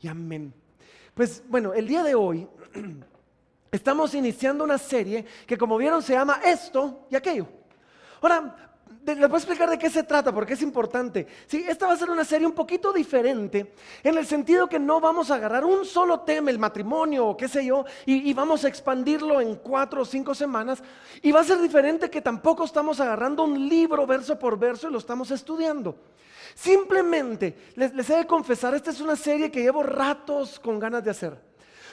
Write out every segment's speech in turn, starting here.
y amén. Pues bueno, el día de hoy estamos iniciando una serie que, como vieron, se llama Esto y Aquello. Ahora, les voy a explicar de qué se trata, porque es importante. Sí, esta va a ser una serie un poquito diferente, en el sentido que no vamos a agarrar un solo tema, el matrimonio o qué sé yo, y vamos a expandirlo en 4 o 5 semanas. Y va a ser diferente que tampoco estamos agarrando un libro verso por verso y lo estamos estudiando. Simplemente, les he de confesar, esta es una serie que llevo ratos con ganas de hacer.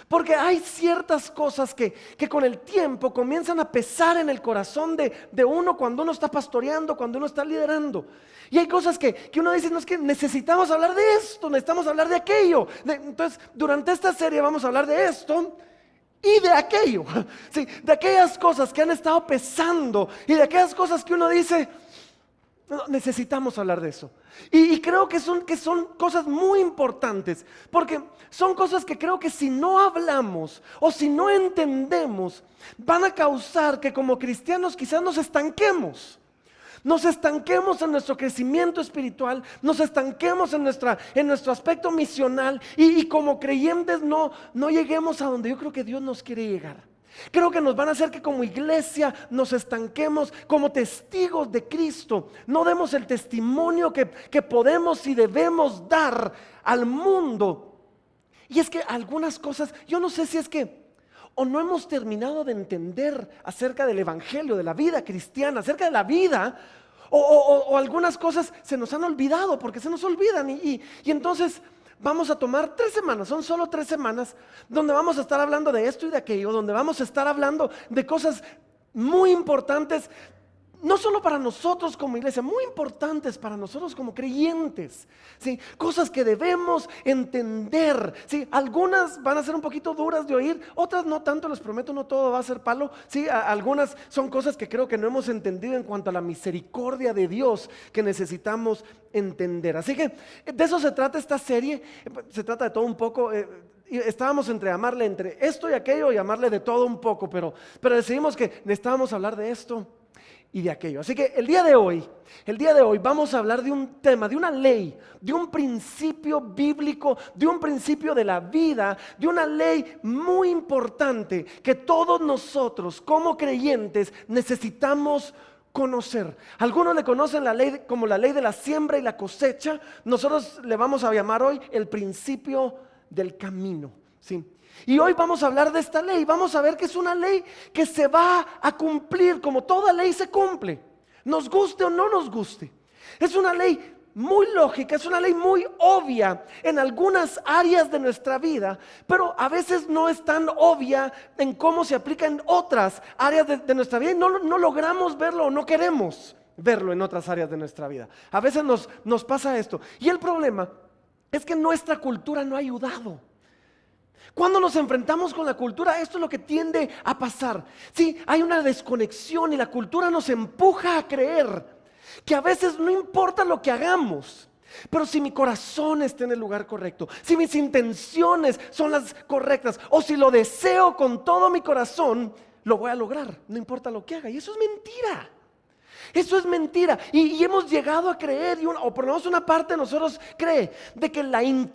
Porque hay ciertas cosas que con el tiempo comienzan a pesar en el corazón de uno cuando uno está pastoreando, cuando uno está liderando. Y hay cosas que uno dice, no, es que necesitamos hablar de esto, necesitamos hablar de aquello. Entonces, durante esta serie vamos a hablar de esto y de aquello. Sí, de aquellas cosas que han estado pesando y de aquellas cosas que uno dice, no, necesitamos hablar de eso. Y creo que son cosas muy importantes, porque son cosas que creo que si no hablamos o si no entendemos, van a causar que como cristianos quizás nos estanquemos. Nos estanquemos en nuestro crecimiento espiritual, nos estanquemos en nuestro aspecto misional y como creyentes no lleguemos a donde yo creo que Dios nos quiere llegar. Creo que nos van a hacer que como iglesia nos estanquemos como testigos de Cristo. No demos el testimonio que podemos y debemos dar al mundo. Y es que algunas cosas, yo no sé si es que o no hemos terminado de entender acerca del evangelio, de la vida cristiana, acerca de la vida, o algunas cosas se nos han olvidado porque se nos olvidan y entonces vamos a tomar 3 semanas, son solo 3 semanas, donde vamos a estar hablando de esto y de aquello, donde vamos a estar hablando de cosas muy importantes, no solo para nosotros como iglesia, muy importantes para nosotros como creyentes, ¿sí? Cosas que debemos entender, ¿sí? Algunas van a ser un poquito duras de oír, otras no tanto, les prometo, no todo va a ser palo, ¿sí? Algunas son cosas que creo que no hemos entendido en cuanto a la misericordia de Dios que necesitamos entender. Así que de eso se trata esta serie, se trata de todo un poco. Estábamos amarle entre esto y aquello y amarle de todo un poco, pero decidimos que necesitábamos hablar de esto y de aquello. Así que el día de hoy vamos a hablar de un tema, de una ley, de un principio bíblico, de un principio de la vida, de una ley muy importante que todos nosotros como creyentes necesitamos conocer. Algunos le conocen la ley como la ley de la siembra y la cosecha. Nosotros le vamos a llamar hoy el principio del camino, ¿sí? Y hoy vamos a hablar de esta ley, vamos a ver que es una ley que se va a cumplir como toda ley se cumple, nos guste o no nos guste. Es una ley muy lógica, es una ley muy obvia en algunas áreas de nuestra vida, pero a veces no es tan obvia en cómo se aplica en otras áreas de nuestra vida y no logramos verlo o no queremos verlo en otras áreas de nuestra vida. A veces nos pasa esto y el problema es que nuestra cultura no ha ayudado. Cuando nos enfrentamos con la cultura, esto es lo que tiende a pasar. Sí, hay una desconexión y la cultura nos empuja a creer que a veces no importa lo que hagamos, pero si mi corazón está en el lugar correcto, si mis intenciones son las correctas, o si lo deseo con todo mi corazón, lo voy a lograr, no importa lo que haga. Y eso es mentira. Eso es mentira y hemos llegado a creer, o por lo menos una parte de nosotros cree, de que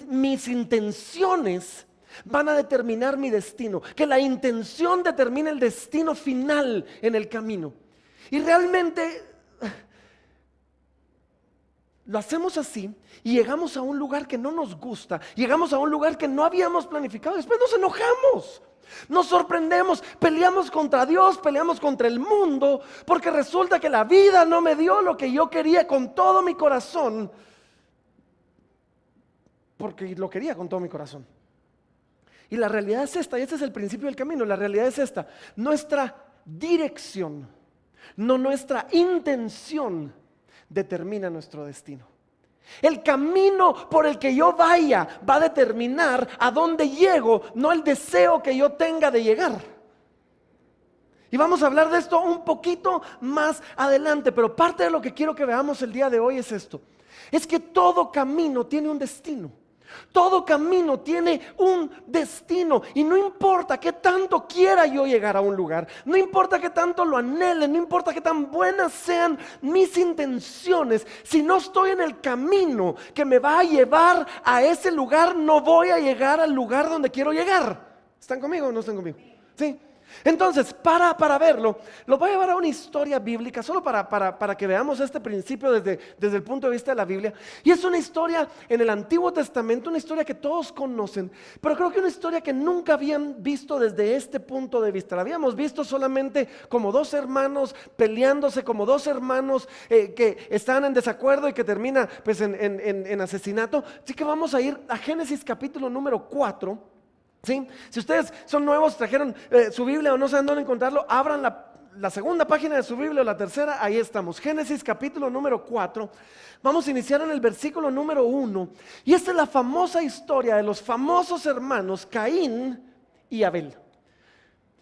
mis intenciones van a determinar mi destino, que la intención determina el destino final en el camino. Y realmente lo hacemos así y llegamos a un lugar que no nos gusta, llegamos a un lugar que no habíamos planificado, después nos enojamos, nos sorprendemos, peleamos contra Dios, peleamos contra el mundo, porque resulta que la vida no me dio lo que yo quería con todo mi corazón, porque lo quería con todo mi corazón. Y la realidad es esta, y este es el principio del camino, la realidad es esta: nuestra dirección, no nuestra intención, determina nuestro destino. El camino por el que yo vaya va a determinar a dónde llego, no el deseo que yo tenga de llegar. Y vamos a hablar de esto un poquito más adelante, pero parte de lo que quiero que veamos el día de hoy es esto: es que todo camino tiene un destino. Todo camino tiene un destino y no importa qué tanto quiera yo llegar a un lugar, no importa qué tanto lo anhele, no importa qué tan buenas sean mis intenciones, si no estoy en el camino que me va a llevar a ese lugar, no voy a llegar al lugar donde quiero llegar. ¿Están conmigo o no están conmigo? Sí. Entonces, para verlo, lo voy a llevar a una historia bíblica, solo para que veamos este principio desde el punto de vista de la Biblia. Y es una historia en el Antiguo Testamento, una historia que todos conocen, pero creo que una historia que nunca habían visto desde este punto de vista. La habíamos visto solamente como dos hermanos peleándose, como dos hermanos que están en desacuerdo y que termina pues en asesinato. Así que vamos a ir a Génesis capítulo número 4. ¿Sí? Si ustedes son nuevos, trajeron su Biblia o no saben dónde encontrarlo, abran la segunda página de su Biblia o la tercera, ahí estamos. Génesis capítulo número 4. Vamos a iniciar en el versículo número 1. Y esta es la famosa historia de los famosos hermanos Caín y Abel.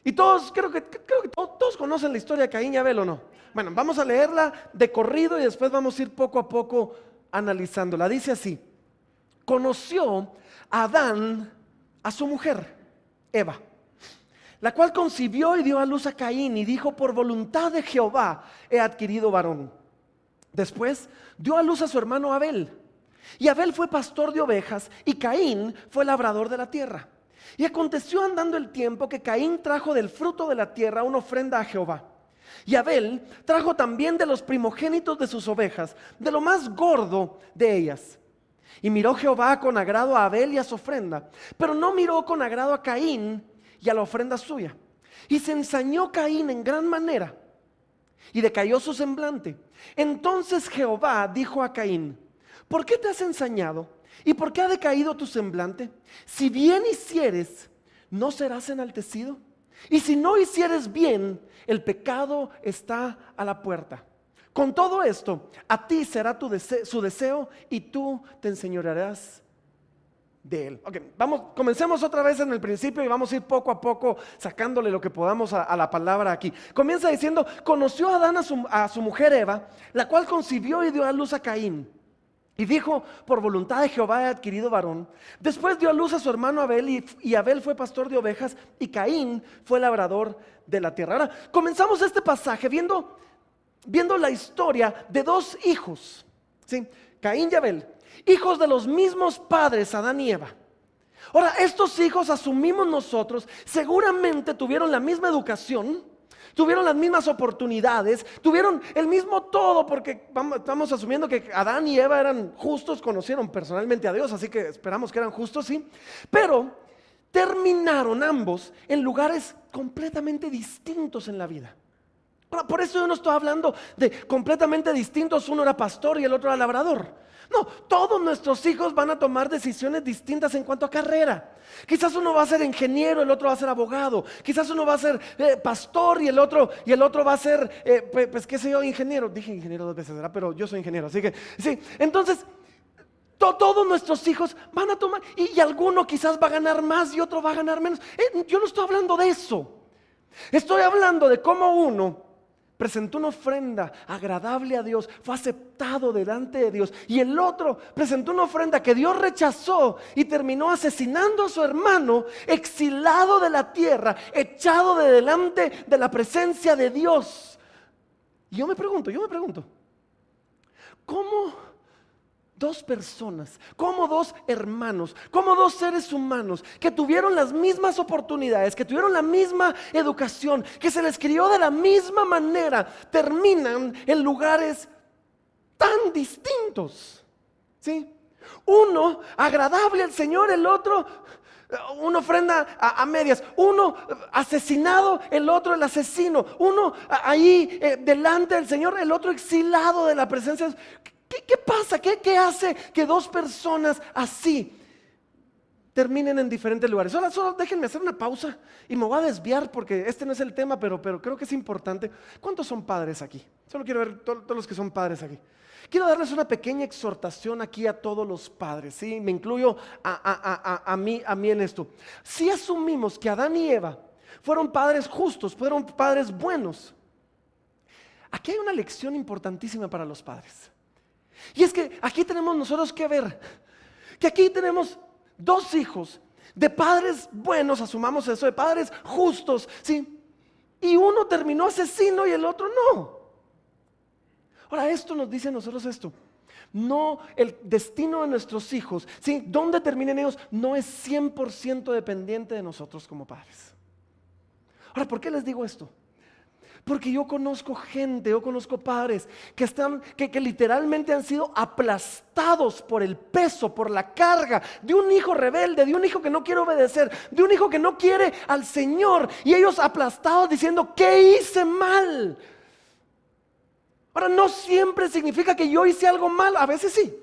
Y todos, creo que todos conocen la historia de Caín y Abel, ¿o no? Bueno, vamos a leerla de corrido y después vamos a ir poco a poco analizándola. Dice así: conoció Adán a su mujer, Eva, la cual concibió y dio a luz a Caín y dijo: por voluntad de Jehová he adquirido varón. Después dio a luz a su hermano Abel, y Abel fue pastor de ovejas y Caín fue labrador de la tierra. Y aconteció andando el tiempo que Caín trajo del fruto de la tierra una ofrenda a Jehová, y Abel trajo también de los primogénitos de sus ovejas, de lo más gordo de ellas. Y miró Jehová con agrado a Abel y a su ofrenda, pero no miró con agrado a Caín y a la ofrenda suya. Y se ensañó Caín en gran manera, y decayó su semblante. Entonces Jehová dijo a Caín: ¿por qué te has ensañado? ¿Y por qué ha decaído tu semblante? Si bien hicieres, ¿no serás enaltecido? Y si no hicieres bien, el pecado está a la puerta. Con todo esto, a ti será su deseo y tú te enseñorearás de él. Ok, comencemos otra vez en el principio y vamos a ir poco a poco sacándole lo que podamos a la palabra aquí. Comienza diciendo: conoció Adán a su mujer Eva, la cual concibió y dio a luz a Caín. Y dijo: por voluntad de Jehová he adquirido varón. Después dio a luz a su hermano Abel, y Abel fue pastor de ovejas y Caín fue labrador de la tierra. Ahora, comenzamos este pasaje viendo la historia de dos hijos, ¿sí? Caín y Abel, hijos de los mismos padres, Adán y Eva. Ahora, estos hijos, asumimos nosotros, seguramente tuvieron la misma educación, tuvieron las mismas oportunidades, tuvieron el mismo todo, porque estamos asumiendo que Adán y Eva eran justos, conocieron personalmente a Dios, así que esperamos que eran justos, sí. Pero terminaron ambos en lugares completamente distintos en la vida. Por eso yo no estoy hablando de completamente distintos, uno era pastor y el otro era labrador. No, todos nuestros hijos van a tomar decisiones distintas en cuanto a carrera. Quizás uno va a ser ingeniero, el otro va a ser abogado. Quizás uno va a ser pastor y el otro va a ser, pues qué sé yo, ingeniero. Dije ingeniero dos veces, ¿verdad? Pero yo soy ingeniero, así que sí. Entonces, todos nuestros hijos van a tomar, y alguno quizás va a ganar más y otro va a ganar menos. Yo no estoy hablando de eso. Estoy hablando de cómo uno presentó una ofrenda agradable a Dios, fue aceptado delante de Dios, y el otro presentó una ofrenda que Dios rechazó y terminó asesinando a su hermano, exilado de la tierra, echado de delante de la presencia de Dios. Y yo me pregunto, ¿cómo dos personas, como dos hermanos, como dos seres humanos que tuvieron las mismas oportunidades, que tuvieron la misma educación, que se les crió de la misma manera, terminan en lugares tan distintos? ¿Sí? Uno agradable al Señor, el otro una ofrenda a medias, uno asesinado, el otro el asesino, uno ahí delante del Señor, el otro exilado de la presencia de Dios. ¿Qué pasa? ¿Qué hace que dos personas así terminen en diferentes lugares? Solo déjenme hacer una pausa y me voy a desviar porque este no es el tema, pero creo que es importante. ¿Cuántos son padres aquí? Solo quiero ver todos los que son padres aquí. Quiero darles una pequeña exhortación aquí a todos los padres, ¿sí? Me incluyo a mí en esto. Si asumimos que Adán y Eva fueron padres justos, fueron padres buenos, aquí hay una lección importantísima para los padres. Y es que aquí tenemos nosotros que ver Que aquí tenemos dos hijos de padres buenos, asumamos eso, de padres justos, ¿sí? Y uno terminó asesino y el otro no. Ahora, esto nos dice a nosotros esto. No, el destino de nuestros hijos, ¿sí? Dónde terminen ellos, no es 100% dependiente de nosotros como padres. Ahora, ¿por qué les digo esto? Porque yo conozco gente, yo conozco padres que literalmente han sido aplastados por el peso, por la carga de un hijo rebelde, de un hijo que no quiere obedecer, de un hijo que no quiere al Señor. Y ellos aplastados diciendo, ¿qué hice mal? Ahora, no siempre significa que yo hice algo mal, a veces sí,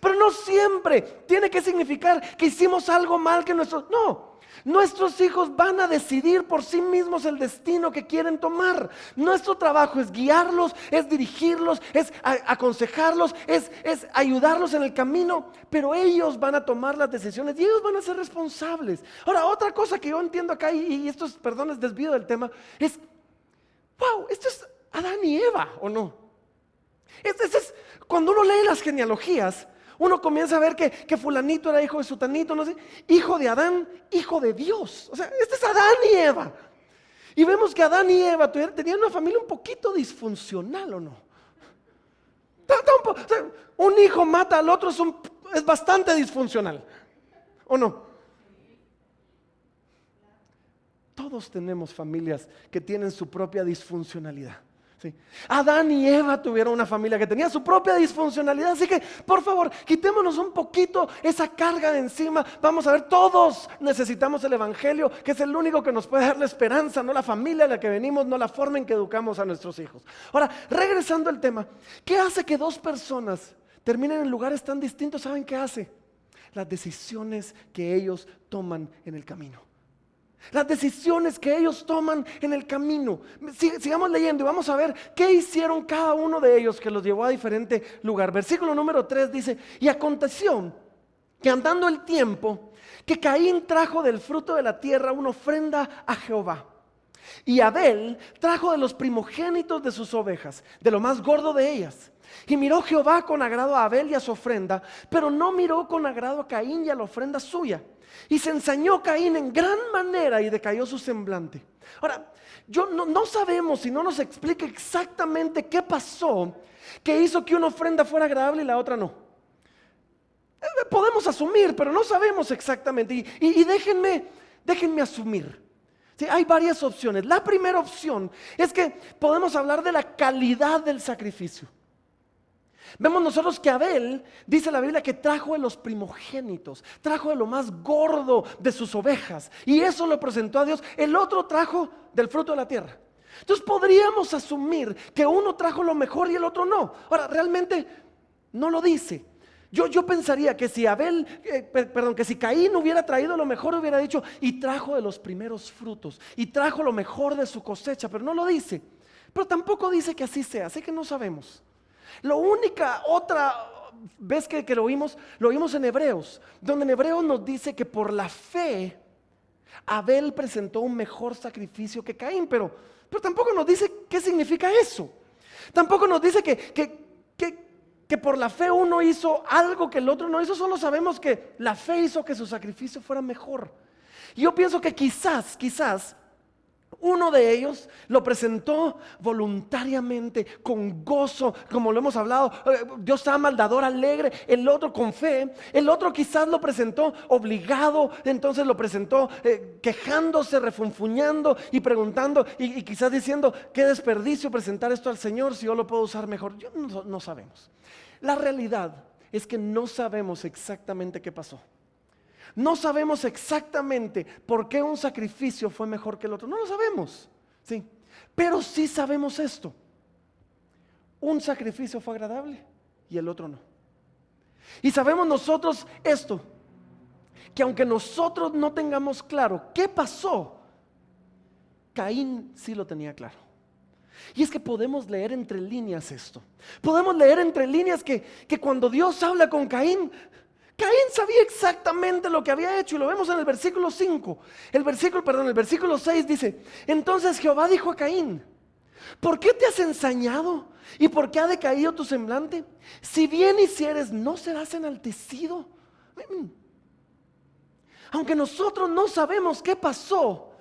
pero no siempre tiene que significar que hicimos algo mal que nuestros hijos van a decidir por sí mismos el destino que quieren tomar. Nuestro trabajo es guiarlos, es dirigirlos, es aconsejarlos, es ayudarlos en el camino, pero ellos van a tomar las decisiones y ellos van a ser responsables. Ahora, otra cosa que yo entiendo acá, y esto es, perdón, es desvío del tema, es, wow, esto es Adán y Eva, ¿o no? Cuando uno lee las genealogías, uno comienza a ver que fulanito era hijo de sutanito, no sé, hijo de Adán, hijo de Dios. O sea, este es Adán y Eva. Y vemos que Adán y Eva tenían una familia un poquito disfuncional, ¿o no? O sea, un hijo mata al otro, es bastante disfuncional, ¿o no? Todos tenemos familias que tienen su propia disfuncionalidad. Sí. Adán y Eva tuvieron una familia que tenía su propia disfuncionalidad, así que por favor, quitémonos un poquito esa carga de encima. Vamos a ver, todos necesitamos el evangelio, que es el único que nos puede dar la esperanza, no la familia de la que venimos, no la forma en que educamos a nuestros hijos. Ahora, regresando al tema, ¿qué hace que dos personas terminen en lugares tan distintos? ¿Saben qué hace? Las decisiones que ellos toman en el camino. Las decisiones que ellos toman en el camino. Sigamos leyendo y vamos a ver qué hicieron cada uno de ellos que los llevó a diferente lugar. Versículo número 3 dice: y aconteció que andando el tiempo, que Caín trajo del fruto de la tierra una ofrenda a Jehová, y Abel trajo de los primogénitos de sus ovejas, de lo más gordo de ellas. Y miró Jehová con agrado a Abel y a su ofrenda, pero no miró con agrado a Caín y a la ofrenda suya. Y se ensañó Caín en gran manera y decayó su semblante. Ahora, no sabemos, si no nos explica exactamente qué pasó que hizo que una ofrenda fuera agradable y la otra no. Podemos asumir, pero no sabemos exactamente. Y déjenme asumir. Sí, hay varias opciones. La primera opción es que podemos hablar de la calidad del sacrificio. Vemos nosotros que Abel, dice la Biblia, que trajo de los primogénitos, trajo de lo más gordo de sus ovejas, y eso lo presentó a Dios. El otro trajo del fruto de la tierra. Entonces podríamos asumir que uno trajo lo mejor y el otro no. Ahora, realmente no lo dice. Yo pensaría que si que si Caín hubiera traído lo mejor, hubiera dicho, y trajo de los primeros frutos, y trajo lo mejor de su cosecha, pero no lo dice. Pero tampoco dice que así sea, así que no sabemos. La única otra vez que lo vimos en Hebreos, donde en Hebreos nos dice que por la fe Abel presentó un mejor sacrificio que Caín, pero tampoco nos dice qué significa eso. Tampoco nos dice que por la fe uno hizo algo que el otro no hizo, solo sabemos que la fe hizo que su sacrificio fuera mejor. Y yo pienso que quizás uno de ellos lo presentó voluntariamente, con gozo, como lo hemos hablado. Dios ama al dador alegre. El otro con fe. El otro quizás lo presentó obligado. Entonces lo presentó quejándose, refunfuñando y preguntando, y quizás diciendo: qué desperdicio presentar esto al Señor si yo lo puedo usar mejor. No sabemos. La realidad es que no sabemos exactamente qué pasó. No sabemos exactamente por qué un sacrificio fue mejor que el otro. No lo sabemos, ¿sí? Pero sí sabemos esto: un sacrificio fue agradable y el otro no. Y sabemos nosotros esto, que aunque nosotros no tengamos claro qué pasó, Caín sí lo tenía claro. Y es que podemos leer entre líneas esto. Podemos leer entre líneas que cuando Dios habla con Caín sabía exactamente lo que había hecho, y lo vemos en el versículo 5. El versículo 6 dice: entonces Jehová dijo a Caín: ¿por qué te has ensañado? ¿Y por qué ha decaído tu semblante? Si bien hicieres, ¿no serás enaltecido? Aunque nosotros no sabemos qué pasó,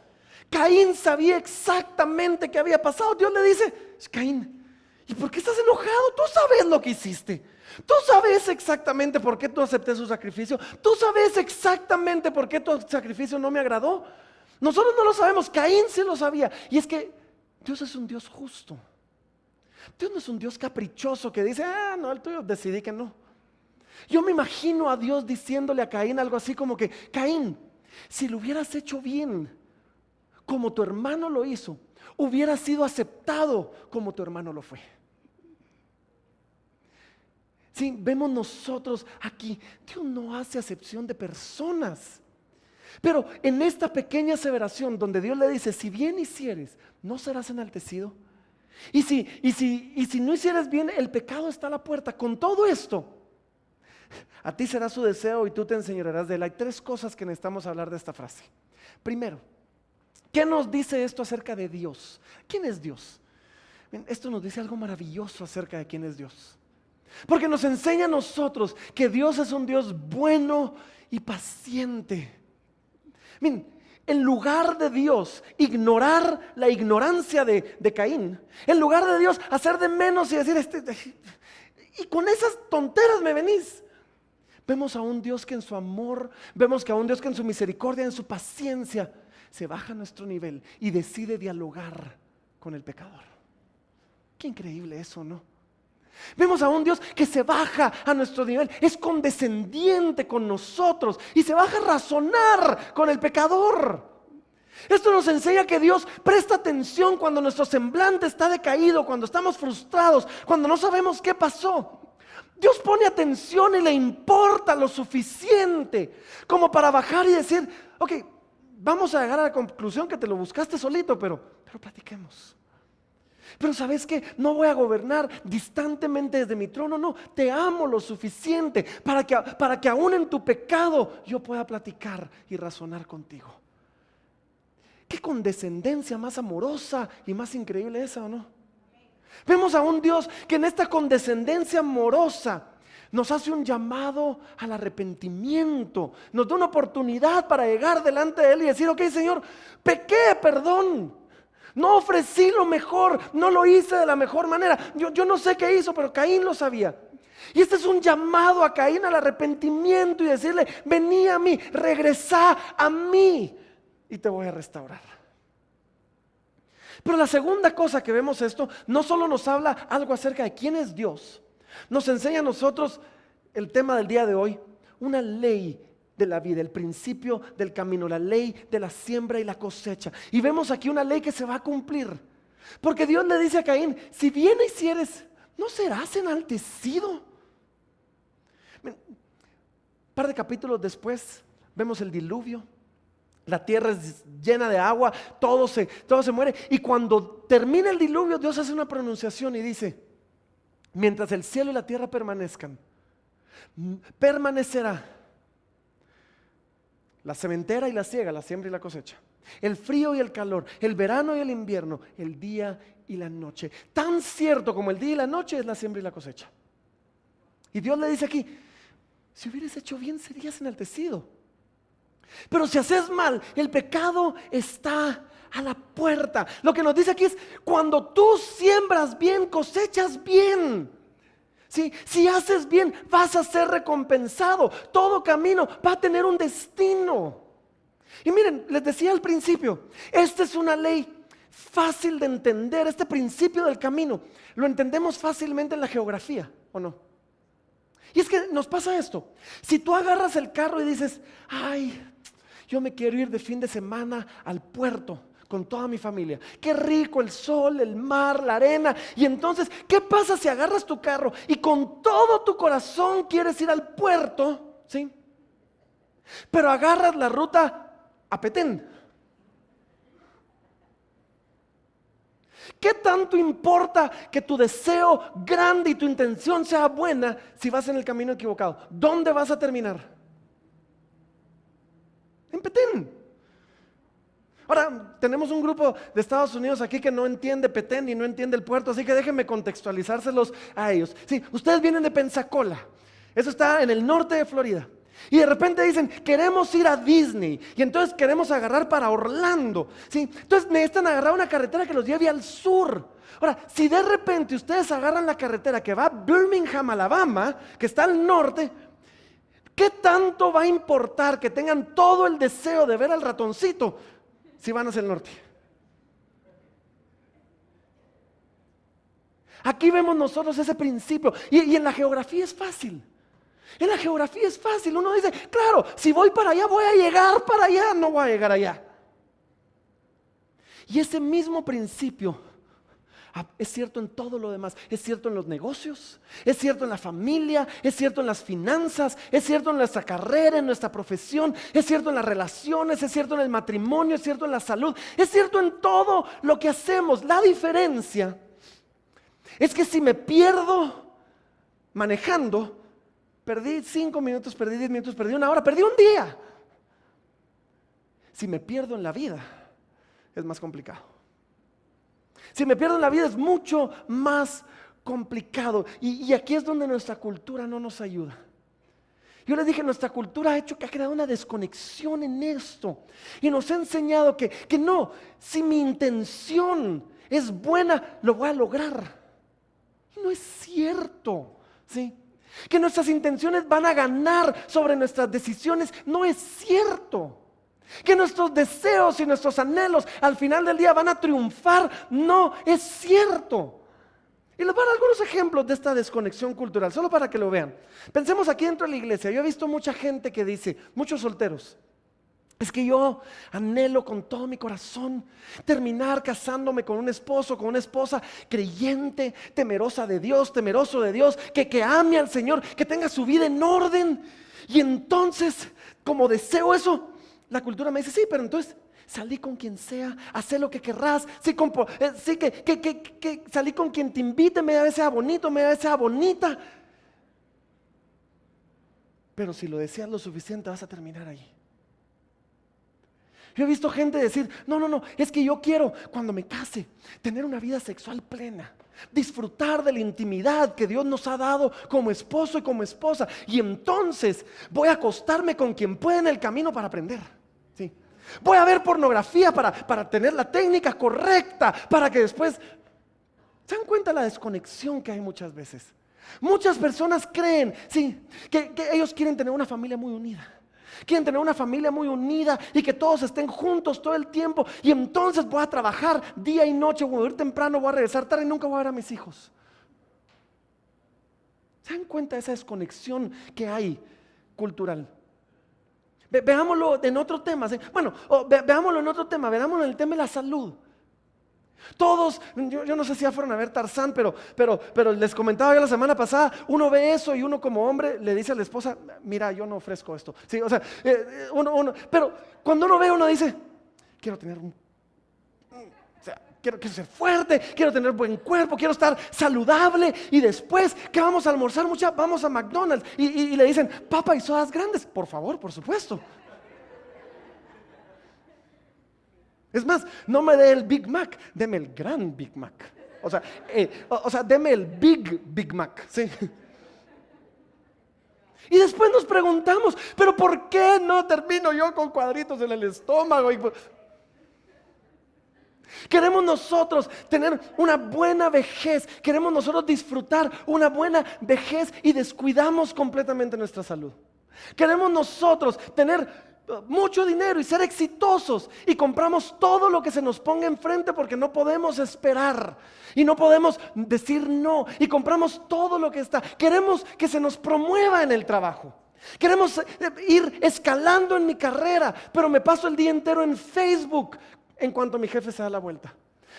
Caín sabía exactamente qué había pasado. Dios le dice: Caín, ¿y por qué estás enojado? Tú sabes lo que hiciste. Tú sabes exactamente por qué tú acepté su sacrificio. Tú sabes exactamente por qué tu sacrificio no me agradó. Nosotros no lo sabemos, Caín sí lo sabía. Y es que Dios es un Dios justo. Dios no es un Dios caprichoso que dice: no, el tuyo decidí que no. Yo me imagino a Dios diciéndole a Caín algo así como que: Caín, si lo hubieras hecho bien, como tu hermano lo hizo, hubieras sido aceptado como tu hermano lo fue. Sí, vemos nosotros aquí, Dios no hace acepción de personas. Pero en esta pequeña aseveración donde Dios le dice: si bien hicieres, no serás enaltecido. Y si no hicieres bien, el pecado está a la puerta. Con todo esto, a ti será su deseo y tú te enseñarás de él. Hay 3 cosas que necesitamos hablar de esta frase. Primero, ¿qué nos dice esto acerca de Dios? ¿Quién es Dios? Esto nos dice algo maravilloso acerca de quién es Dios. Porque nos enseña a nosotros que Dios es un Dios bueno y paciente. Miren, en lugar de Dios ignorar la ignorancia de Caín, en lugar de Dios hacer de menos y decir: y con esas tonteras me venís, vemos a un Dios que en su amor, vemos que a un Dios que en su misericordia, en su paciencia, se baja a nuestro nivel y decide dialogar con el pecador. Qué increíble eso, ¿no? Vemos a un Dios que se baja a nuestro nivel, es condescendiente con nosotros y se baja a razonar con el pecador. Esto nos enseña que Dios presta atención cuando nuestro semblante está decaído, cuando estamos frustrados, cuando no sabemos qué pasó. Dios pone atención y le importa lo suficiente como para bajar y decir: ok, vamos a llegar a la conclusión que te lo buscaste solito, pero platiquemos. Pero ¿sabes qué? No voy a gobernar distantemente desde mi trono, no. Te amo lo suficiente para que aún en tu pecado yo pueda platicar y razonar contigo. Qué condescendencia más amorosa y más increíble esa, ¿o no? Vemos a un Dios que en esta condescendencia amorosa nos hace un llamado al arrepentimiento, nos da una oportunidad para llegar delante de Él y decir: ok, Señor, pequé, perdón. No ofrecí lo mejor, no lo hice de la mejor manera. Yo no sé qué hizo, pero Caín lo sabía. Y este es un llamado a Caín al arrepentimiento y decirle: vení a mí, regresá a mí y te voy a restaurar. Pero la segunda cosa que vemos esto, no solo nos habla algo acerca de quién es Dios, nos enseña a nosotros el tema del día de hoy, una ley de la vida, el principio del camino, la ley de la siembra y la cosecha. Y vemos aquí una ley que se va a cumplir, porque Dios le dice a Caín: si bien hicieres, no serás enaltecido. Un par de capítulos después vemos el diluvio. La tierra es llena de agua, todo se muere. Y cuando termina el diluvio, Dios hace una pronunciación y dice: mientras el cielo y la tierra permanezcan, permanecerá la sementera y la siega, la siembra y la cosecha, el frío y el calor, el verano y el invierno, el día y la noche. Tan cierto como el día y la noche es la siembra y la cosecha. Y Dios le dice aquí: si hubieras hecho bien, serías enaltecido. Pero si haces mal, el pecado está a la puerta. Lo que nos dice aquí es: cuando tú siembras bien, cosechas bien. ¿Sí? Si haces bien, vas a ser recompensado. Todo camino va a tener un destino. Y miren, les decía al principio, esta es una ley fácil de entender. Este principio del camino lo entendemos fácilmente en la geografía, ¿o no? Y es que nos pasa esto: si tú agarras el carro y dices: ay, yo me quiero ir de fin de semana al puerto con toda mi familia, qué rico el sol, el mar, la arena. Y entonces, ¿qué pasa si agarras tu carro y con todo tu corazón quieres ir al puerto? ¿Sí? Pero agarras la ruta a Petén. ¿Qué tanto importa que tu deseo grande y tu intención sea buena si vas en el camino equivocado? ¿Dónde vas a terminar? En Petén. Ahora, tenemos un grupo de Estados Unidos aquí que no entiende Petén y no entiende el puerto, así que déjenme contextualizárselos a ellos. Sí, ustedes vienen de Pensacola, eso está en el norte de Florida. Y de repente dicen, queremos ir a Disney. Y entonces queremos agarrar para Orlando, ¿sí? Entonces necesitan agarrar una carretera que los lleve al sur. Ahora, si de repente ustedes agarran la carretera que va a Birmingham, Alabama, que está al norte, ¿qué tanto va a importar que tengan todo el deseo de ver al ratoncito si van hacia el norte? Aquí vemos nosotros ese principio. Y en la geografía es fácil. En la geografía es fácil. Uno dice, claro, si voy para allá, voy a llegar para allá, no voy a llegar allá. Y ese mismo principio es cierto en todo lo demás. Es cierto en los negocios, es cierto en la familia, es cierto en las finanzas, es cierto en nuestra carrera, en nuestra profesión, es cierto en las relaciones, es cierto en el matrimonio, es cierto en la salud, es cierto en todo lo que hacemos. La diferencia es que si me pierdo manejando, perdí 5 minutos, perdí 10 minutos, perdí una hora, perdí un día. Si me pierdo en la vida, es más complicado. Si me pierdo en la vida es mucho más complicado. Y aquí es donde nuestra cultura no nos ayuda. Yo les dije, nuestra cultura ha hecho que ha creado una desconexión en esto. Y nos ha enseñado que no, si mi intención es buena, lo voy a lograr. Y no es cierto, ¿sí? Que nuestras intenciones van a ganar sobre nuestras decisiones, no es cierto. Que nuestros deseos y nuestros anhelos al final del día van a triunfar, no es cierto. Y les voy a dar algunos ejemplos de esta desconexión cultural, solo para que lo vean. Pensemos aquí dentro de la iglesia. Yo he visto mucha gente que dice, muchos solteros, es que yo anhelo con todo mi corazón terminar casándome con un esposo, con una esposa creyente, temerosa de Dios, temeroso de Dios, que ame al Señor, que tenga su vida en orden. Y entonces, como deseo eso, la cultura me dice, sí, pero entonces salí con quien sea, haz lo que querrás, sí, que salí con quien te invite, media vez sea bonito, media vez sea bonita. Pero si lo deseas lo suficiente vas a terminar ahí. Yo he visto gente decir, no, es que yo quiero cuando me case tener una vida sexual plena, disfrutar de la intimidad que Dios nos ha dado como esposo y como esposa, y entonces voy a acostarme con quien pueda en el camino para aprender, ¿sí? Voy a ver pornografía para tener la técnica correcta, para que después... ¿Se dan cuenta la desconexión que hay muchas veces? Muchas personas creen, sí, que ellos quieren tener una familia muy unida. Quieren tener una familia muy unida y que todos estén juntos todo el tiempo. Y entonces voy a trabajar día y noche, voy a ir temprano, voy a regresar tarde y nunca voy a ver a mis hijos. ¿Se dan cuenta de esa desconexión que hay cultural? Veámoslo en otro tema. ¿Sí? Bueno, veámoslo en otro tema, veámoslo en el tema de la salud. Todos, yo no sé si ya fueron a ver Tarzán, pero les comentaba yo la semana pasada, uno ve eso y uno como hombre le dice a la esposa, mira, yo no ofrezco esto. Sí, o sea, pero cuando uno ve, uno dice, quiero tener quiero ser fuerte, quiero tener buen cuerpo, quiero estar saludable. Y después, ¿qué vamos a almorzar? Vamos a McDonald's y le dicen, papa y sodas grandes, por favor, por supuesto. Es más, no me dé el Big Mac, deme el gran Big Mac. O sea, deme el Big Mac, ¿sí? Y después nos preguntamos, ¿pero por qué no termino yo con cuadritos en el estómago? Queremos nosotros tener una buena vejez, queremos nosotros disfrutar una buena vejez y descuidamos completamente nuestra salud. Queremos nosotros tener mucho dinero y ser exitosos y compramos todo lo que se nos ponga enfrente porque no podemos esperar y no podemos decir no y compramos todo lo que está. Queremos que se nos promueva en el trabajo. Queremos ir escalando en mi carrera, pero me paso el día entero en Facebook en cuanto mi jefe se da la vuelta.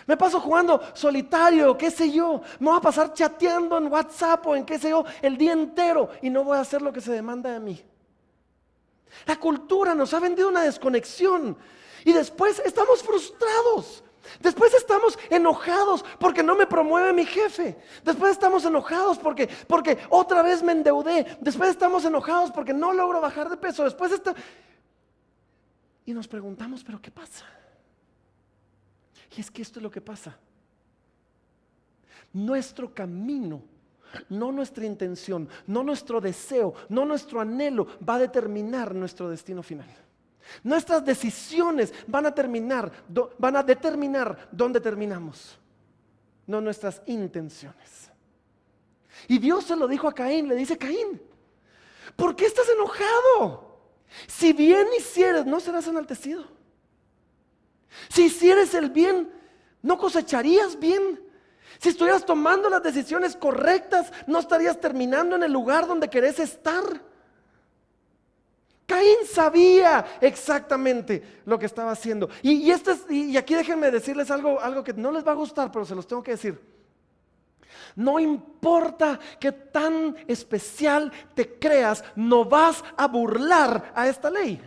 Me paso jugando solitario, qué sé yo. Me voy a pasar chateando en WhatsApp o en qué sé yo el día entero y no voy a hacer lo que se demanda de mí. La cultura nos ha vendido una desconexión y después estamos frustrados. Después estamos enojados porque no me promueve mi jefe. Después estamos enojados porque otra vez me endeudé. Después estamos enojados porque no logro bajar de peso. Y nos preguntamos, ¿pero qué pasa? Y es que esto es lo que pasa. Nuestro camino no nuestra intención, no nuestro deseo, no nuestro anhelo va a determinar nuestro destino final. Nuestras decisiones van a determinar dónde terminamos, no nuestras intenciones. Y Dios se lo dijo a Caín, le dice: Caín, ¿por qué estás enojado? Si bien hicieres, no serás enaltecido. Si hicieres el bien, no cosecharías bien. Si estuvieras tomando las decisiones correctas, no estarías terminando en el lugar donde querés estar. Caín sabía exactamente lo que estaba haciendo. Y aquí déjenme decirles algo que no les va a gustar, pero se los tengo que decir. No importa qué tan especial te creas, no vas a burlar a esta ley.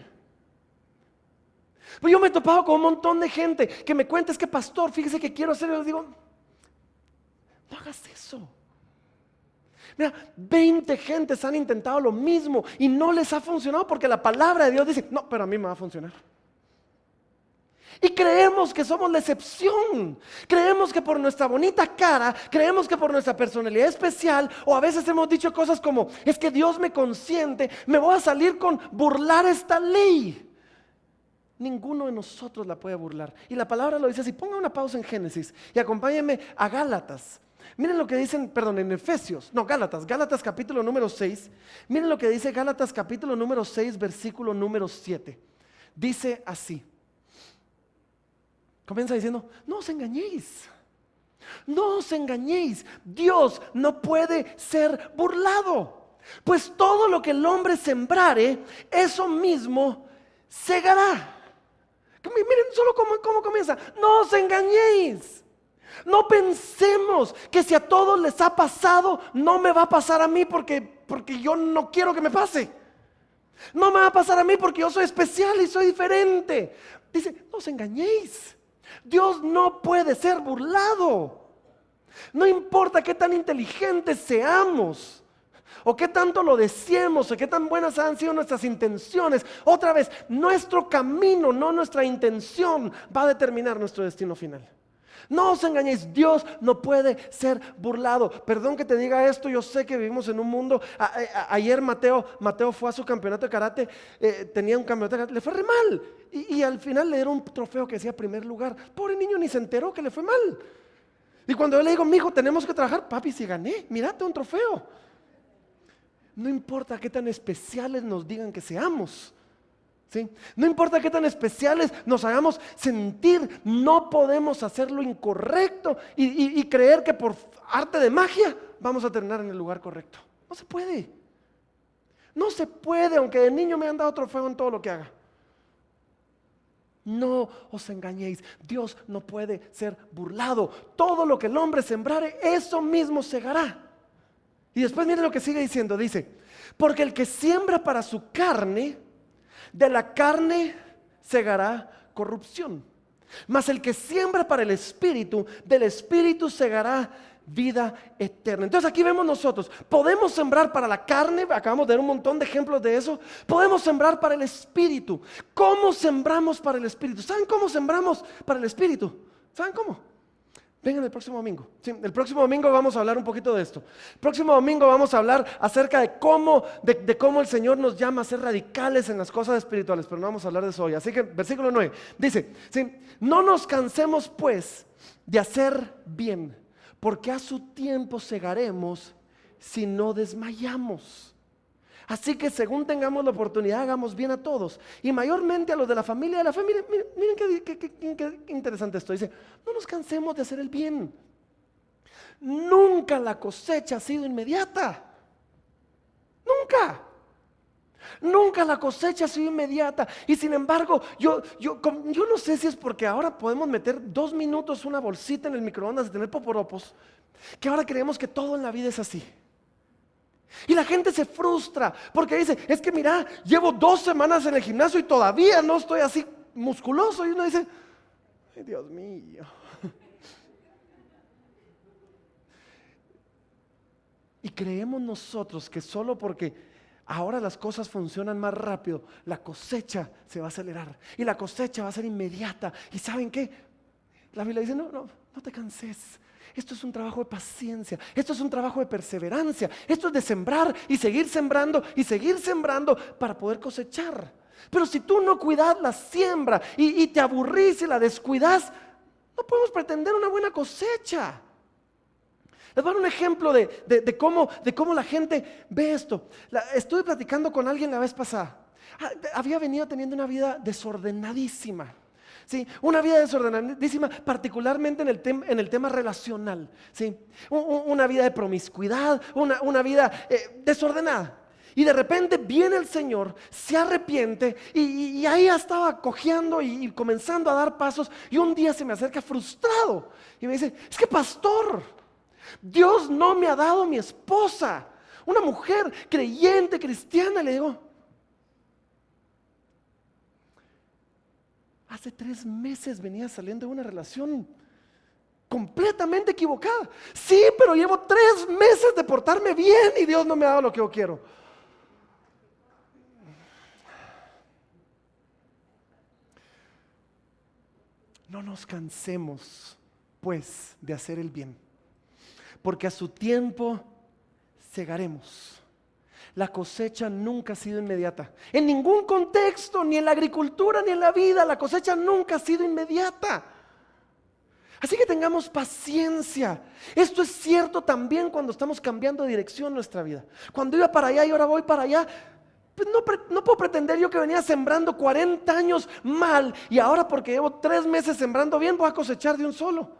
Pues yo me he topado con un montón de gente que me cuenta: es que pastor, fíjese que quiero hacer. Yo les digo: no hagas eso. Mira, 20 gentes han intentado lo mismo y no les ha funcionado, porque la palabra de Dios dice: no, pero a mí me va a funcionar. Y creemos que somos la excepción. Creemos que por nuestra bonita cara, creemos que por nuestra personalidad especial, o a veces hemos dicho cosas como: es que Dios me consiente, me voy a salir con burlar esta ley. Ninguno de nosotros la puede burlar. Y la palabra lo dice así. Ponga una pausa en Génesis y acompáñenme a Gálatas. Miren lo que dicen, en Efesios, Gálatas capítulo número 6. Miren lo que dice Gálatas capítulo número 6, versículo número 7. Dice así. Comienza diciendo: no os engañéis. No os engañéis. Dios no puede ser burlado. Pues todo lo que el hombre sembrare, eso mismo segará. Miren solo cómo comienza. No os engañéis. No pensemos que si a todos les ha pasado, no me va a pasar a mí porque yo no quiero que me pase. No me va a pasar a mí porque yo soy especial y soy diferente. Dice: no os engañéis. Dios no puede ser burlado. No importa qué tan inteligentes seamos, o qué tanto lo deseemos, o qué tan buenas han sido nuestras intenciones. Otra vez, nuestro camino, no nuestra intención, va a determinar nuestro destino final. No os engañéis, Dios no puede ser burlado. Perdón que te diga esto, yo sé que vivimos en un mundo. Ayer Mateo fue a su campeonato de karate, tenía un campeonato de karate, le fue re mal. Y al final le dieron un trofeo que decía primer lugar. Pobre niño, ni se enteró que le fue mal. Y cuando yo le digo: mijo, tenemos que trabajar. Papi, si gané, mírate un trofeo. No importa qué tan especiales nos digan que seamos. ¿Sí? No importa qué tan especiales nos hagamos sentir, no podemos hacer lo incorrecto y creer que por arte de magia vamos a terminar en el lugar correcto. No se puede. No se puede, aunque de niño me han dado trofeo en todo lo que haga. No os engañéis, Dios no puede ser burlado. Todo lo que el hombre sembrare, eso mismo segará. Y después miren lo que sigue diciendo, dice: porque el que siembra para su carne, de la carne segará corrupción. Mas el que siembra para el Espíritu, del Espíritu segará vida eterna. Entonces aquí vemos nosotros, podemos sembrar para la carne, acabamos de ver un montón de ejemplos de eso. Podemos sembrar para el Espíritu. ¿Cómo sembramos para el Espíritu? ¿Saben cómo sembramos para el Espíritu? ¿Saben cómo? Vengan el próximo domingo. Sí, el próximo domingo vamos a hablar un poquito de esto. El próximo domingo vamos a hablar acerca de cómo el Señor nos llama a ser radicales en las cosas espirituales, pero no vamos a hablar de eso hoy. Así que versículo 9 dice: ¿sí? No nos cansemos pues de hacer bien, porque a su tiempo segaremos si no desmayamos. Así que según tengamos la oportunidad, hagamos bien a todos, y mayormente a los de la familia de la fe. Miren qué interesante esto. Dice: no nos cansemos de hacer el bien. Nunca la cosecha ha sido inmediata. Nunca la cosecha ha sido inmediata. Y sin embargo, yo no sé si es porque ahora podemos meter 2 minutos una bolsita en el microondas y tener poporopos, que ahora creemos que todo en la vida es así. Y la gente se frustra porque dice: es que mira, llevo 2 semanas en el gimnasio y todavía no estoy así musculoso. Y uno dice: ay, Dios mío. Y creemos nosotros que solo porque ahora las cosas funcionan más rápido, la cosecha se va a acelerar y la cosecha va a ser inmediata. ¿Y saben qué? La Biblia dice, no te canses. Esto es un trabajo de paciencia, esto es un trabajo de perseverancia, esto es de sembrar y seguir sembrando y seguir sembrando para poder cosechar. Pero si tú no cuidas la siembra y te aburrís y la descuidas, no podemos pretender una buena cosecha. Les voy a dar un ejemplo de cómo la gente ve esto. Estuve platicando con alguien la vez pasada. Había venido teniendo una vida desordenadísima. ¿Sí? Una vida desordenadísima, particularmente en el tema relacional. ¿Sí? Una vida de promiscuidad, una vida desordenada. Y de repente viene el Señor, se arrepiente y ahí ya estaba cojeando y comenzando a dar pasos. Y un día se me acerca frustrado y me dice, es que pastor, Dios no me ha dado mi esposa, una mujer creyente, cristiana. Le digo, hace 3 meses venía saliendo de una relación completamente equivocada. Sí, pero llevo 3 meses de portarme bien y Dios no me ha dado lo que yo quiero. No nos cansemos, pues, de hacer el bien, porque a su tiempo segaremos. La cosecha nunca ha sido inmediata. En ningún contexto, ni en la agricultura, ni en la vida, la cosecha nunca ha sido inmediata. Así que tengamos paciencia. Esto es cierto también cuando estamos cambiando de dirección en nuestra vida. Cuando iba para allá y ahora voy para allá, pues no puedo pretender yo que venía sembrando 40 años mal y ahora porque llevo 3 meses sembrando bien voy a cosechar de un solo.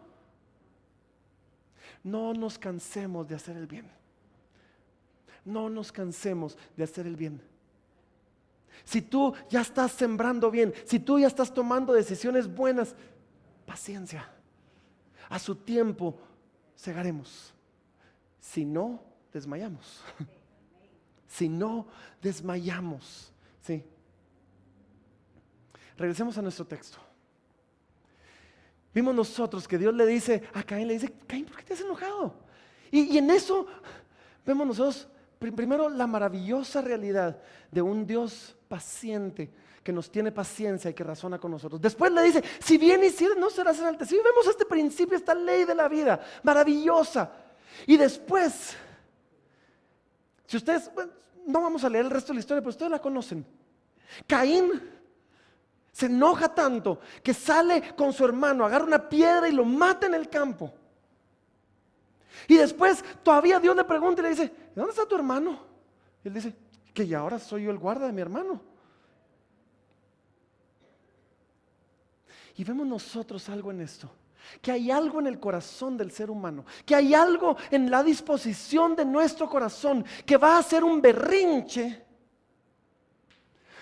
No nos cansemos de hacer el bien. No nos cansemos de hacer el bien. Si tú ya estás sembrando bien, si tú ya estás tomando decisiones buenas, paciencia. A su tiempo segaremos. Si no, desmayamos. Si no, desmayamos. ¿Sí? Regresemos a nuestro texto. Vimos nosotros que Dios le dice a Caín, le dice, Caín, ¿por qué te has enojado? Y en eso vemos nosotros primero la maravillosa realidad de un Dios paciente que nos tiene paciencia y que razona con nosotros. Después le dice, si bien hicieres no serás enaltecido. Vemos este principio, esta ley de la vida maravillosa. Y después, si ustedes, bueno, no vamos a leer el resto de la historia, pero ustedes la conocen. Caín se enoja tanto que sale con su hermano, agarra una piedra y lo mata en el campo. Y después todavía Dios le pregunta y le dice, ¿dónde está tu hermano? Y él dice, que ya ahora soy yo el guarda de mi hermano. Y vemos nosotros algo en esto, que hay algo en el corazón del ser humano, que hay algo en la disposición de nuestro corazón que va a hacer un berrinche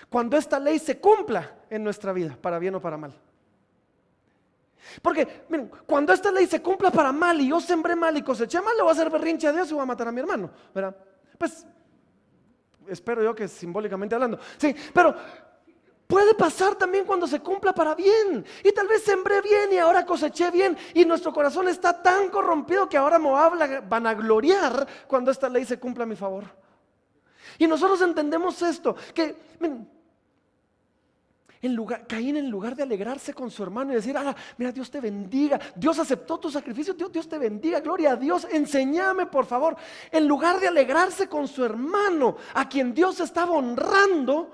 cuando esta ley se cumpla en nuestra vida, para bien o para mal. Porque, miren, cuando esta ley se cumpla para mal y yo sembré mal y coseché mal, le voy a hacer berrinche a Dios y voy a matar a mi hermano, ¿verdad? Pues, espero yo que simbólicamente hablando, sí, pero puede pasar también cuando se cumpla para bien. Y tal vez sembré bien y ahora coseché bien y nuestro corazón está tan corrompido que ahora me voy a vanagloriar cuando esta ley se cumpla a mi favor. Y nosotros entendemos esto, que, miren, Caín en lugar de alegrarse con su hermano y decir, mira, Dios te bendiga, Dios aceptó tu sacrificio, Dios te bendiga, gloria a Dios, enséñame por favor. En lugar de alegrarse con su hermano, a quien Dios estaba honrando,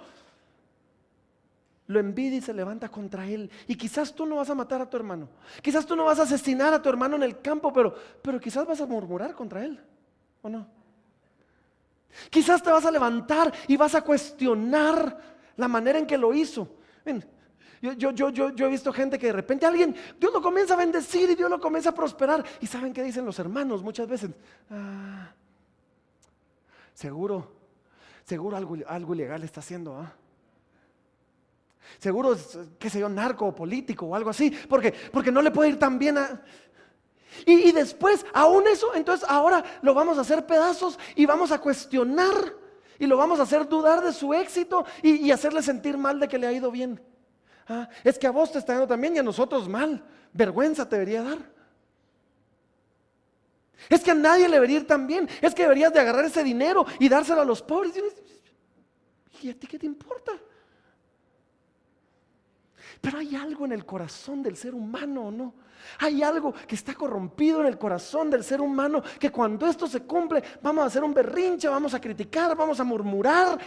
lo envidia y se levanta contra él. Y quizás tú no vas a matar a tu hermano, quizás tú no vas a asesinar a tu hermano en el campo, pero quizás vas a murmurar contra él, ¿o no? Quizás te vas a levantar y vas a cuestionar la manera en que lo hizo. Yo he visto gente que de repente Dios lo comienza a bendecir y Dios lo comienza a prosperar. ¿Y saben qué dicen los hermanos muchas veces? Seguro algo ilegal está haciendo, seguro es, qué sé yo, narco o político o algo así, porque no le puede ir tan bien y después, aún eso, entonces ahora lo vamos a hacer pedazos y vamos a cuestionar y lo vamos a hacer dudar de su éxito y hacerle sentir mal de que le ha ido bien. Es que a vos te está yendo también y a nosotros mal. Vergüenza te debería dar. Es que a nadie le debería ir tan bien. Es que deberías de agarrar ese dinero y dárselo a los pobres. ¿Y a ti qué te importa? Pero hay algo en el corazón del ser humano, ¿o no? Hay algo que está corrompido en el corazón del ser humano, que cuando esto se cumple vamos a hacer un berrinche, vamos a criticar, vamos a murmurar,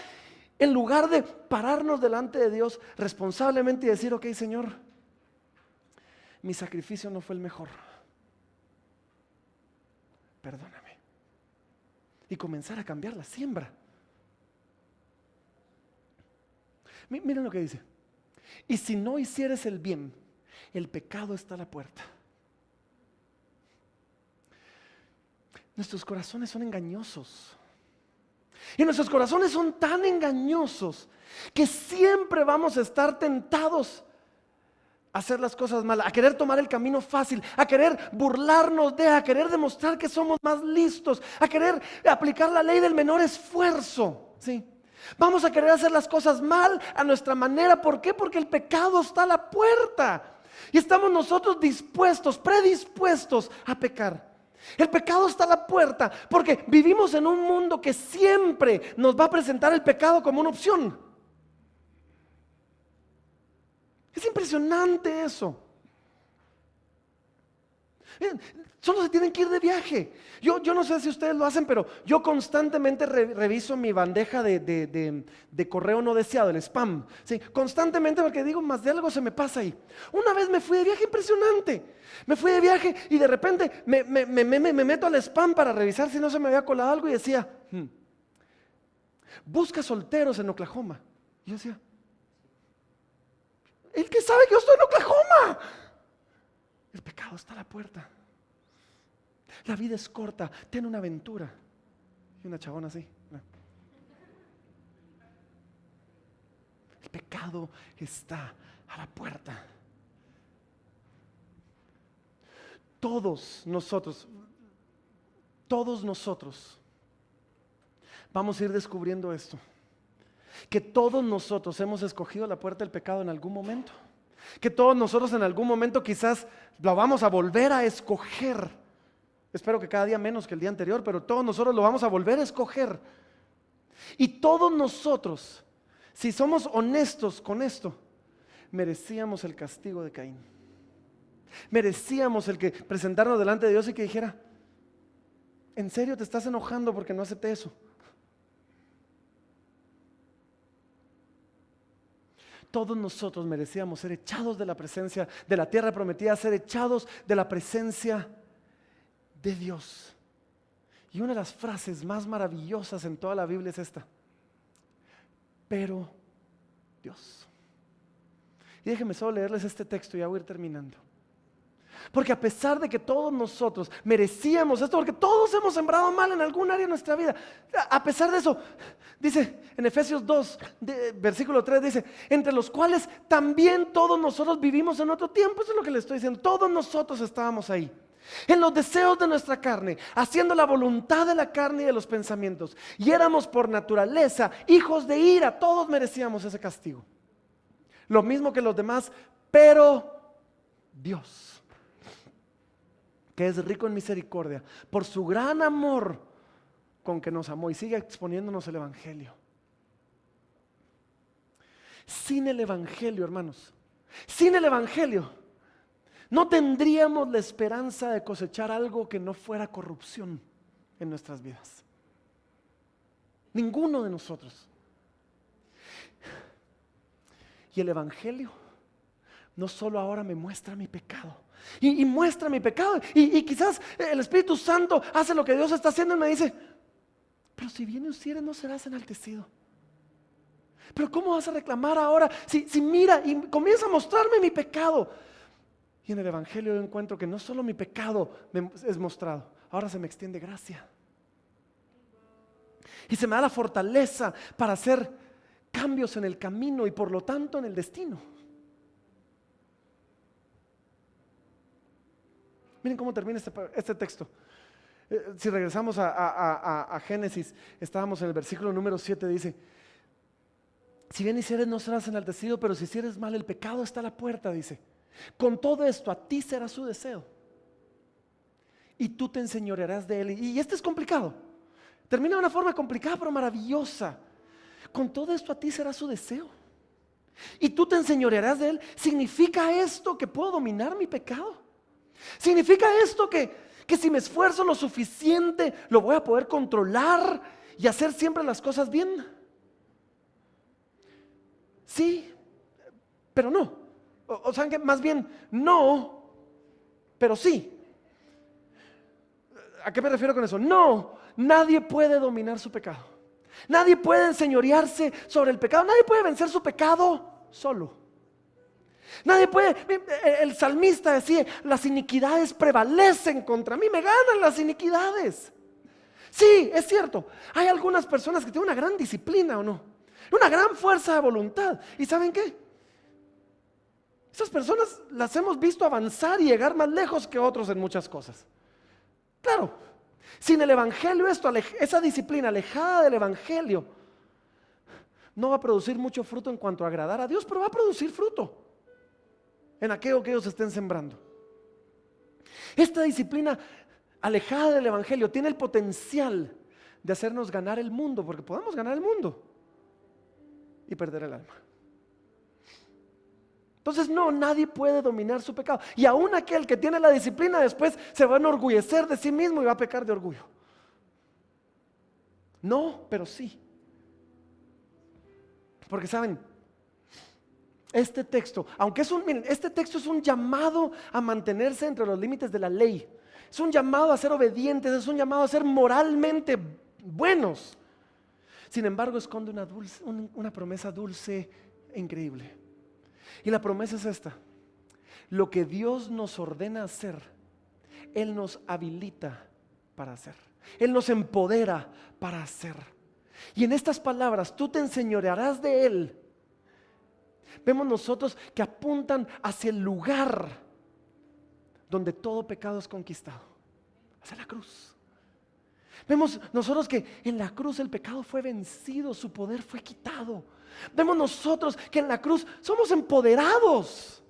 en lugar de pararnos delante de Dios responsablemente y decir: ok, Señor, mi sacrificio no fue el mejor, perdóname, y comenzar a cambiar la siembra. Miren lo que dice: y si no hicieres el bien, el pecado está a la puerta. Nuestros corazones son engañosos. Y nuestros corazones son tan engañosos que siempre vamos a estar tentados a hacer las cosas mal, a querer tomar el camino fácil, a querer burlarnos a querer demostrar que somos más listos, a querer aplicar la ley del menor esfuerzo. ¿Sí? Vamos a querer hacer las cosas mal a nuestra manera. ¿Por qué? Porque el pecado está a la puerta y estamos nosotros predispuestos a pecar. El pecado está a la puerta porque vivimos en un mundo que siempre nos va a presentar el pecado como una opción. Es impresionante eso. Miren, solo se tienen que ir de viaje. Yo no sé si ustedes lo hacen, pero yo constantemente reviso mi bandeja de correo no deseado, el spam. ¿Sí? Constantemente, porque digo, más de algo se me pasa ahí. Una vez me fui de viaje, impresionante. Me fui de viaje y de repente me meto al spam para revisar si no se me había colado algo y decía: busca solteros en Oklahoma. Y yo decía: el que sabe que yo estoy en Oklahoma. El pecado está a la puerta. La vida es corta, ten una aventura. Y una chabona así. El pecado está a la puerta. Todos nosotros vamos a ir descubriendo esto, que todos nosotros hemos escogido la puerta del pecado en algún momento, que todos nosotros en algún momento quizás lo vamos a volver a escoger. Espero que cada día menos que el día anterior, pero todos nosotros lo vamos a volver a escoger. Y todos nosotros, si somos honestos con esto, merecíamos el castigo de Caín. Merecíamos el que presentarnos delante de Dios y que dijera: ¿en serio te estás enojando porque no acepté eso? Todos nosotros merecíamos ser echados de la presencia de la tierra prometida, ser echados de la presencia de Dios. Y una de las frases más maravillosas en toda la Biblia es esta: pero Dios. Y déjenme solo leerles este texto y ya voy a ir terminando. Porque a pesar de que todos nosotros merecíamos esto, porque todos hemos sembrado mal en algún área de nuestra vida, a pesar de eso, dice en Efesios 2, versículo 3, dice: entre los cuales también todos nosotros vivimos en otro tiempo. Eso es lo que le estoy diciendo. Todos nosotros estábamos ahí, en los deseos de nuestra carne, haciendo la voluntad de la carne y de los pensamientos, y éramos por naturaleza hijos de ira. Todos merecíamos ese castigo, lo mismo que los demás. Pero Dios, que es rico en misericordia, por su gran amor con que nos amó, y sigue exponiéndonos el evangelio. Sin el evangelio, hermanos, sin el evangelio no tendríamos la esperanza de cosechar algo que no fuera corrupción en nuestras vidas. Ninguno de nosotros. Y el evangelio no solo ahora me muestra mi pecado, y muestra mi pecado, y quizás el Espíritu Santo hace lo que Dios está haciendo y me dice: pero si viene Osiris, no serás enaltecido. Pero ¿cómo vas a reclamar ahora? Si mira y comienza a mostrarme mi pecado. Y en el evangelio yo encuentro que no solo mi pecado es mostrado, ahora se me extiende gracia. Y se me da la fortaleza para hacer cambios en el camino y por lo tanto en el destino. Miren cómo termina este texto. Si regresamos a Génesis, estábamos en el versículo número 7, dice: si bien hicieres no serás enaltecido, pero si hicieres mal el pecado está a la puerta, dice. Con todo esto a ti será su deseo y tú te enseñorearás de él. Y este es complicado, termina de una forma complicada pero maravillosa. Con todo esto a ti será su deseo y tú te enseñorearás de él, ¿significa esto que puedo dominar mi pecado? ¿Significa esto que si me esfuerzo lo suficiente lo voy a poder controlar y hacer siempre las cosas bien? Sí, pero no. O sea, que más bien no, pero sí. ¿A qué me refiero con eso? No, nadie puede dominar su pecado. Nadie puede enseñorearse sobre el pecado. Nadie puede vencer su pecado solo. Nadie puede. El salmista decía: las iniquidades prevalecen contra mí, me ganan las iniquidades. Sí, es cierto. Hay algunas personas que tienen una gran disciplina, ¿o no? Una gran fuerza de voluntad. ¿Y saben qué? Esas personas las hemos visto avanzar y llegar más lejos que otros en muchas cosas. Claro, sin el evangelio esa disciplina alejada del evangelio no va a producir mucho fruto en cuanto a agradar a Dios, pero va a producir fruto en aquello que ellos estén sembrando. Esta disciplina alejada del evangelio tiene el potencial de hacernos ganar el mundo, porque podemos ganar el mundo y perder el alma. Entonces no, nadie puede dominar su pecado. Y aún aquel que tiene la disciplina después se va a enorgullecer de sí mismo y va a pecar de orgullo. No, pero sí. Porque saben, este texto, miren, este texto es un llamado a mantenerse entre los límites de la ley. Es un llamado a ser obedientes, es un llamado a ser moralmente buenos. Sin embargo, esconde una promesa dulce e increíble. Y la promesa es esta: lo que Dios nos ordena hacer, Él nos habilita para hacer. Él nos empodera para hacer. Y en estas palabras, tú te enseñorearás de Él. Vemos nosotros que apuntan hacia el lugar donde todo pecado es conquistado, hacia la cruz. Vemos nosotros que en la cruz el pecado fue vencido, su poder fue quitado. Vemos nosotros que en la cruz somos empoderados,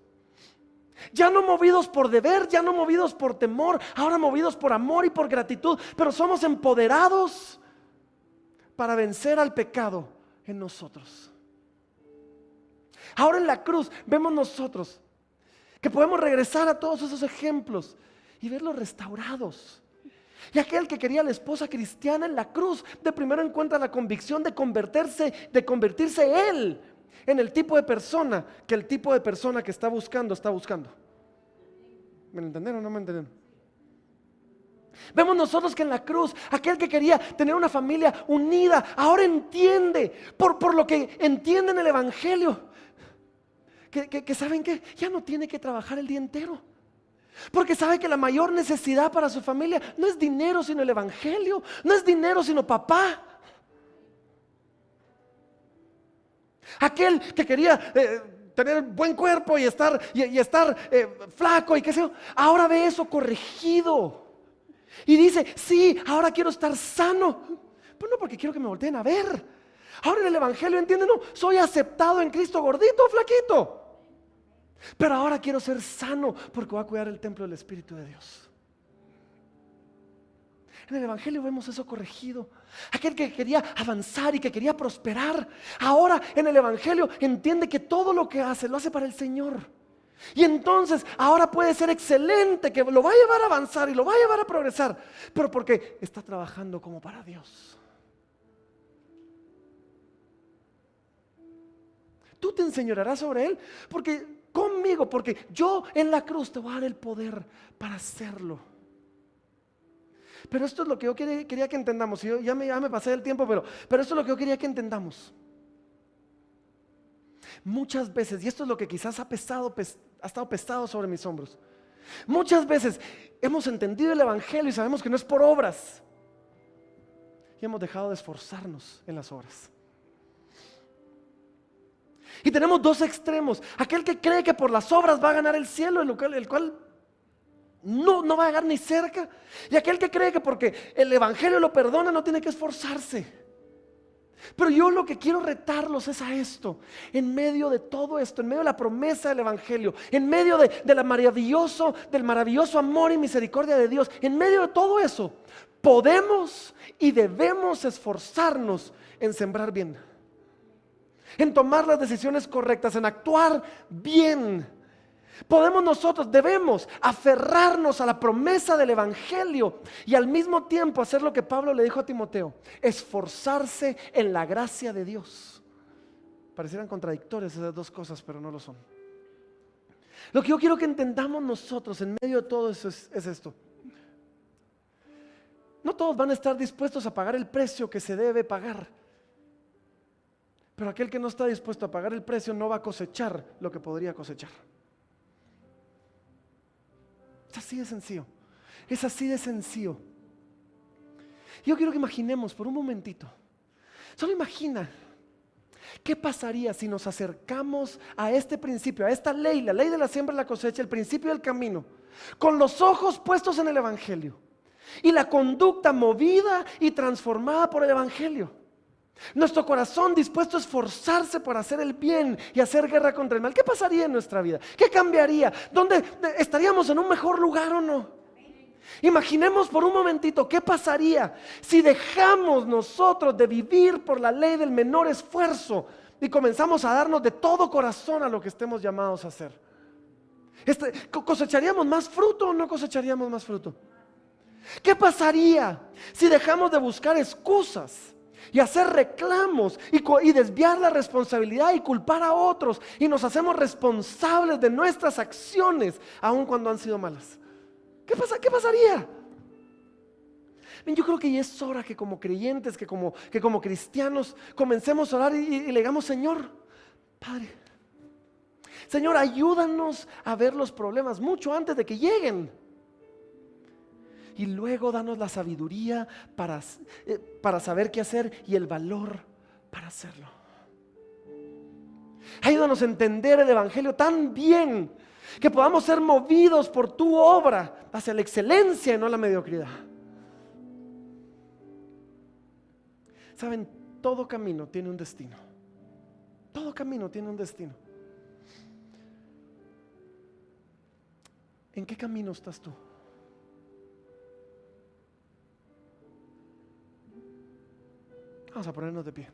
ya no movidos por deber, ya no movidos por temor, ahora movidos por amor y por gratitud, pero somos empoderados para vencer al pecado en nosotros. Ahora en la cruz vemos nosotros que podemos regresar a todos esos ejemplos y verlos restaurados. Y aquel que quería a la esposa cristiana en la cruz, de primero encuentra la convicción de convertirse él en el tipo de persona que está buscando. ¿Me entendieron o no me entendieron? Vemos nosotros que en la cruz, aquel que quería tener una familia unida, ahora entiende, por lo que entiende en el evangelio, que ¿saben qué? Ya no tiene que trabajar el día entero. Porque sabe que la mayor necesidad para su familia no es dinero sino el evangelio, no es dinero sino papá. Aquel que quería tener buen cuerpo y estar flaco y qué sé yo, ahora ve eso corregido y dice: sí, ahora quiero estar sano, pero no porque quiero que me volteen a ver. Ahora en el evangelio entiende: no, soy aceptado en Cristo, gordito o flaquito, pero ahora quiero ser sano porque voy a cuidar el templo del Espíritu de Dios. En el evangelio vemos eso corregido. Aquel que quería avanzar y que quería prosperar, ahora en el evangelio entiende que todo lo que hace, lo hace para el Señor. Y entonces ahora puede ser excelente, que lo va a llevar a avanzar y lo va a llevar a progresar, pero porque está trabajando como para Dios. Tú te enseñorearás sobre Él conmigo, porque yo en la cruz te voy a dar el poder para hacerlo. Pero esto es lo que yo quería que entendamos. Yo ya me pasé del tiempo, pero esto es lo que yo quería que entendamos. Muchas veces, y esto es lo que quizás ha estado pesado sobre mis hombros, muchas veces hemos entendido el evangelio y sabemos que no es por obras, y hemos dejado de esforzarnos en las obras. Y tenemos dos extremos: aquel que cree que por las obras va a ganar el cielo, el cual no va a llegar ni cerca, y aquel que cree que porque el evangelio lo perdona no tiene que esforzarse. Pero yo lo que quiero retarlos es a esto: en medio de todo esto, en medio de la promesa del evangelio, en medio del maravilloso amor y misericordia de Dios, en medio de todo eso, podemos y debemos esforzarnos en sembrar bien. en tomar las decisiones correctas, en actuar bien. Debemos aferrarnos a la promesa del Evangelio y al mismo tiempo hacer lo que Pablo le dijo a Timoteo: esforzarse en la gracia de Dios. Parecieran contradictorias esas dos cosas, pero no lo son. Lo que yo quiero que entendamos nosotros en medio de todo eso es esto. No todos van a estar dispuestos a pagar el precio que se debe pagar, pero aquel que no está dispuesto a pagar el precio no va a cosechar lo que podría cosechar. Es así de sencillo. Es así de sencillo. Yo quiero que imaginemos por un momentito. Solo imagina qué pasaría si nos acercamos a este principio, a esta ley, la ley de la siembra y la cosecha, el principio del camino, con los ojos puestos en el Evangelio y la conducta movida y transformada por el Evangelio. Nuestro corazón dispuesto a esforzarse por hacer el bien y hacer guerra contra el mal. ¿Qué pasaría en nuestra vida? ¿Qué cambiaría? ¿Dónde estaríamos en un mejor lugar o no? Imaginemos por un momentito qué pasaría si dejamos nosotros de vivir por la ley del menor esfuerzo y comenzamos a darnos de todo corazón a lo que estemos llamados a hacer. ¿Cosecharíamos más fruto o no cosecharíamos más fruto? ¿Qué pasaría si dejamos de buscar excusas y hacer reclamos y desviar la responsabilidad y culpar a otros y nos hacemos responsables de nuestras acciones aun cuando han sido malas? ¿Qué pasaría? Yo creo que ya es hora que como creyentes, que como cristianos comencemos a orar y le digamos: Señor, Padre, Señor, ayúdanos a ver los problemas mucho antes de que lleguen. Y luego danos la sabiduría para saber qué hacer y el valor para hacerlo. Ayúdanos a entender el Evangelio tan bien que podamos ser movidos por tu obra hacia la excelencia y no la mediocridad. Saben, todo camino tiene un destino. Todo camino tiene un destino. ¿En qué camino estás tú? Vamos a ponernos de pie.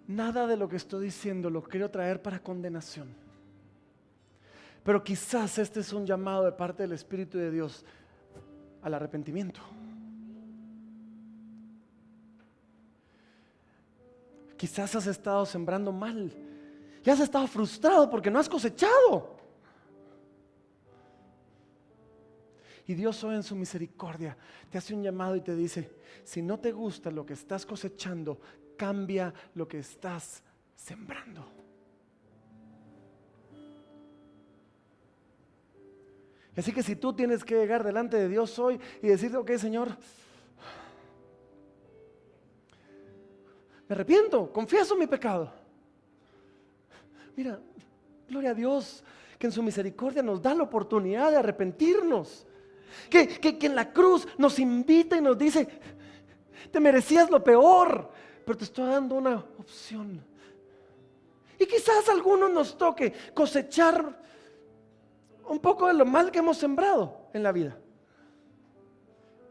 Nada de lo que estoy diciendo lo quiero traer para condenación. Pero quizás este es un llamado de parte del Espíritu de Dios al arrepentimiento. Quizás has estado sembrando mal y has estado frustrado porque no has cosechado. Y Dios hoy en su misericordia te hace un llamado y te dice: si no te gusta lo que estás cosechando, cambia lo que estás sembrando. Así que si tú tienes que llegar delante de Dios hoy y decirle: ok, Señor, me arrepiento, confieso mi pecado. Mira, gloria a Dios que en su misericordia nos da la oportunidad de arrepentirnos. Que en la cruz nos invita y nos dice: te merecías lo peor, pero te estoy dando una opción. Y quizás a algunos nos toque cosechar un poco de lo mal que hemos sembrado en la vida.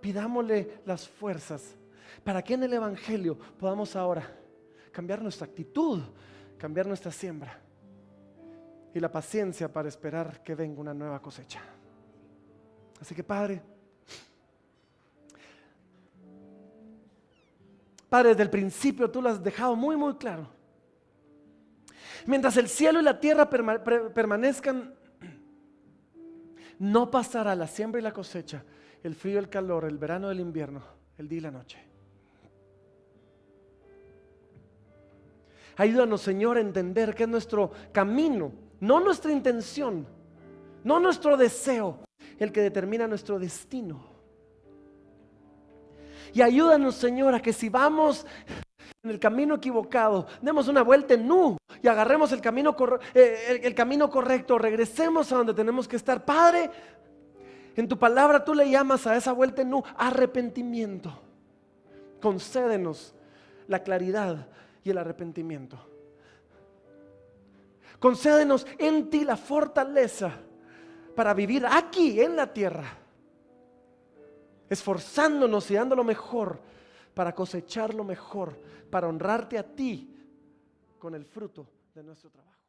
Pidámosle las fuerzas para que en el Evangelio podamos ahora cambiar nuestra actitud, cambiar nuestra siembra y la paciencia para esperar que venga una nueva cosecha. Así que Padre, desde el principio tú lo has dejado muy muy claro. Mientras el cielo y la tierra permanezcan, no pasará la siembra y la cosecha, el frío y el calor, el verano y el invierno, el día y la noche. Ayúdanos, Señor, a entender que es nuestro camino, no nuestra intención, no nuestro deseo, el que determina nuestro destino. Y ayúdanos, Señor, a que si vamos en el camino equivocado, demos una vuelta en U y agarremos el camino correcto, regresemos a donde tenemos que estar. Padre, en tu palabra tú le llamas a esa vuelta en U arrepentimiento. concédenos la claridad y el arrepentimiento. Concédenos en ti la fortaleza para vivir aquí en la tierra, esforzándonos y dando lo mejor para cosechar lo mejor, para honrarte a ti con el fruto de nuestro trabajo.